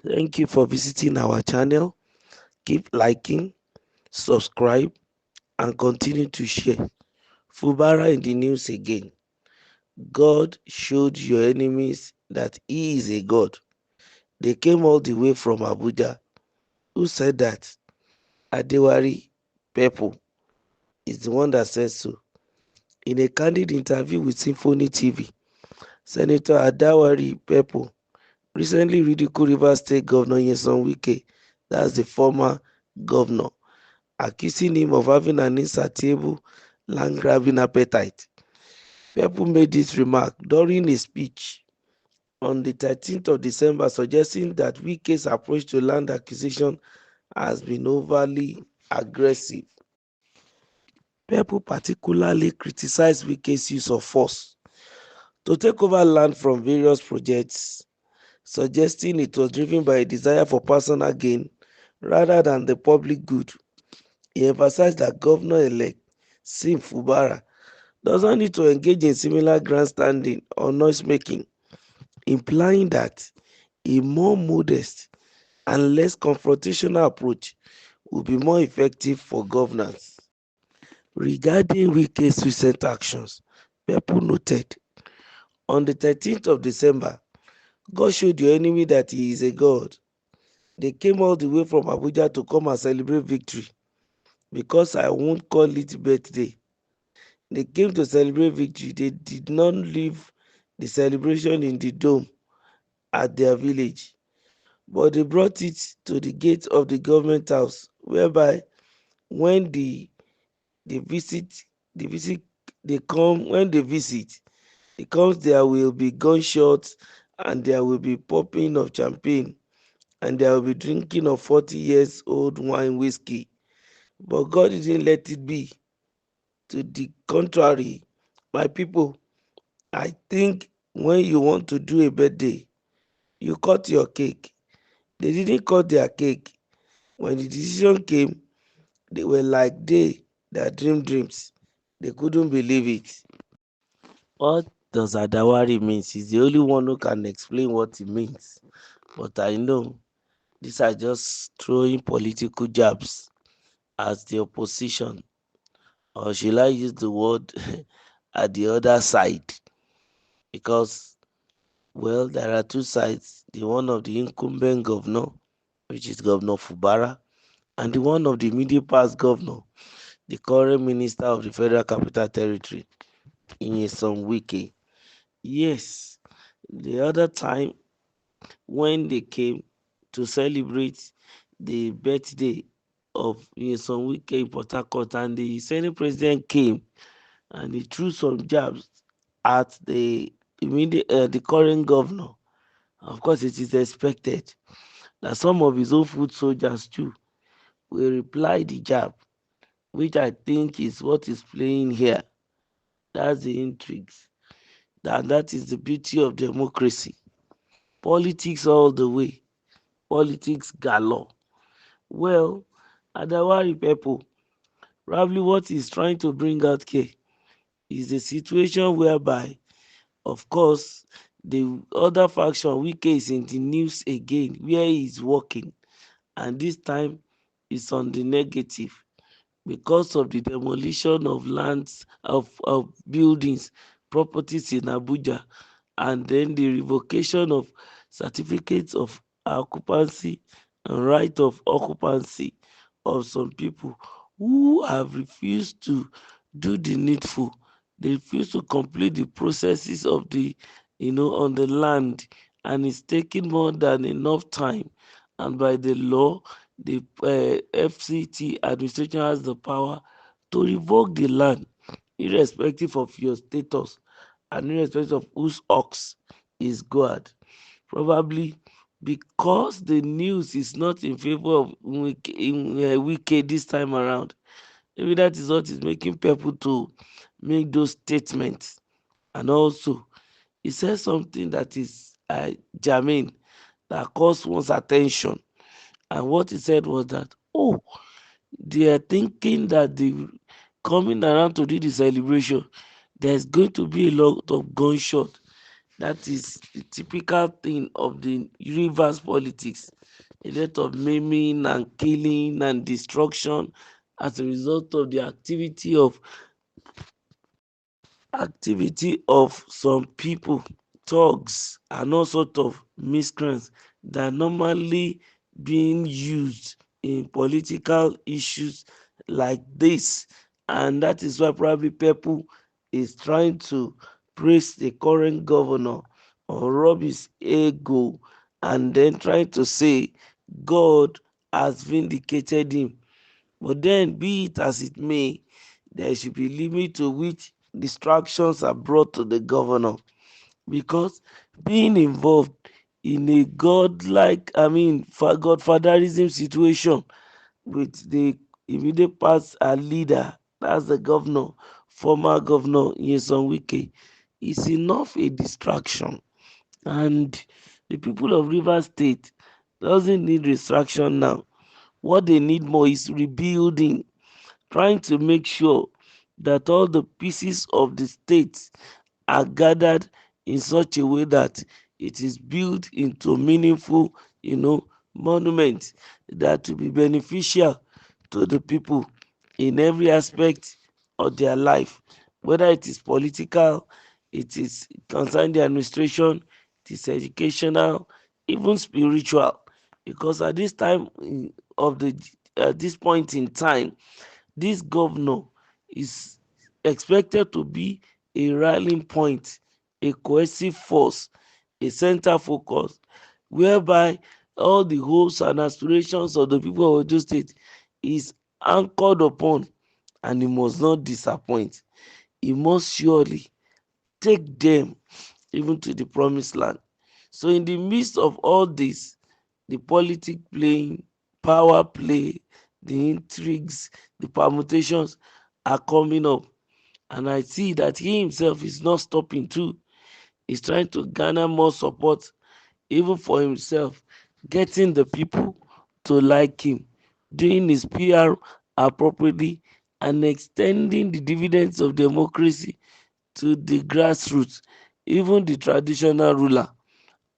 Thank you for visiting our channel. Keep liking, subscribe, and continue to share. Fubara in the news again. God showed your enemies that He is a God. They came all the way from Abuja. Who said that? Adewari Pepple is the one that said so. In a candid interview with Symphony TV, Senator Adewari Pepple recently ridiculed Rivers State Governor Nyesom Wike, that's the former governor, accusing him of having an insatiable land-grabbing appetite. Pepple made this remark during a speech on the 13th of December, suggesting that Wike's approach to land acquisition has been overly aggressive. Pepple particularly criticized Wike's use of force to take over land from various projects, suggesting it was driven by a desire for personal gain rather than the public good. He emphasized that Governor-elect Sim Fubara does not need to engage in similar grandstanding or noise-making, implying that a more modest and less confrontational approach will be more effective for governance. Regarding Wike's recent actions, Pepple noted, on the 13th of December, God showed your enemy that he is a God. They came all the way from Abuja to come and celebrate victory because I won't call it birthday. They came to celebrate victory. They did not leave the celebration in the dome at their village, but they brought it to the gate of the government house, whereby when they visit, they visit, they come when they visit, it comes there will be gunshots and there will be popping of champagne and there will be drinking of 40 years old wine whiskey. But God didn't let it be. To the contrary, my people, I think when you want to do a birthday, you cut your cake. They didn't cut their cake. When the decision came, they were like they that dream dreams. They couldn't believe it. What does Adawari means? He's the only one who can explain what it means. But I know these are just throwing political jabs as the opposition. Or should I use the word at the other side? Because, well, there are two sides. The one of the incumbent governor, which is Governor Fubara, and the one of the immediate past governor, the current minister of the Federal Capital Territory, Nyesom Wike. Yes, the other time when they came to celebrate the birthday of Nyesom Wike in Port Harcourt, and the Senate president came and he threw some jabs at the current governor. Of course, it is expected that some of his own foot soldiers too will reply the jab, which I think is what is playing here. That's the intrigues. That is the beauty of democracy. Politics all the way. Politics galore. Well, Adawari people, probably what he's trying to bring out here is a situation whereby, of course, the other faction, Wike, is in the news again, where he is working, and this time it's on the negative because of the demolition of lands of buildings, properties in Abuja, and then the revocation of certificates of occupancy and right of occupancy of some people who have refused to do the needful. They refuse to complete the processes of on the land, and it's taking more than enough time. And by the law, the FCT administration has the power to revoke the land, irrespective of your status and irrespective of whose ox is God. Probably because the news is not in favor of Wike this time around. Maybe that is what is making people to make those statements. And also, he said something that is germane, that caused one's attention. And what he said was that, oh, they are thinking that they coming around to do the celebration, there's going to be a lot of gunshot. That is the typical thing of the rivers politics. A lot of maiming and killing and destruction as a result of the activity of some people, thugs and all sort of miscreants that are normally being used in political issues like this. And that is why probably people is trying to praise the current governor or rub his ego, and then trying to say God has vindicated him. But then, be it as it may, there should be limit to which distractions are brought to the governor, because being involved in a godlike, for godfatherism situation with the immediate past leader, that's the governor, former governor Nyesom Wike, is enough a distraction. And the people of Rivers State doesn't need distraction now. What they need more is rebuilding, trying to make sure that all the pieces of the state are gathered in such a way that it is built into meaningful, monument that will be beneficial to the people in every aspect of their life, whether it is political, it is concerned the administration, it is educational, even spiritual. Because at this time of the at this point in time, this governor is expected to be a rallying point, a cohesive force, a center focus, whereby all the hopes and aspirations of the people of Edo State is anchored upon, and he must not disappoint. He must surely take them even to the promised land. So, in the midst of all this, the politic playing, power play, the intrigues, the permutations are coming up. And I see that he himself is not stopping too. He's trying to garner more support, even for himself, getting the people to like him, doing his PR appropriately, and extending the dividends of democracy to the grassroots, even the traditional ruler.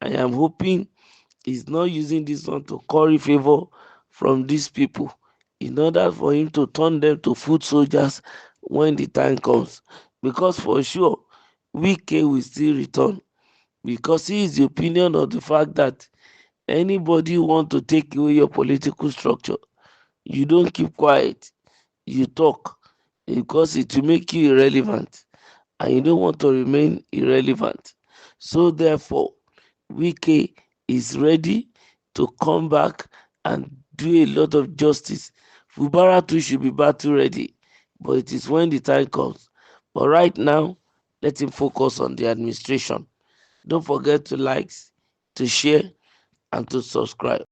I am hoping he's not using this one to curry favor from these people in order for him to turn them to foot soldiers when the time comes. Because for sure, Wike will still return, because he is the opinion of the fact that anybody who want to take away your political structure, you don't keep quiet, you talk, because it will make you irrelevant, and you don't want to remain irrelevant. So therefore, Wike is ready to come back and do a lot of justice. Fubara too should be battle ready, but it is when the time comes. But right now, let him focus on the administration. Don't forget to like, to share, and to subscribe.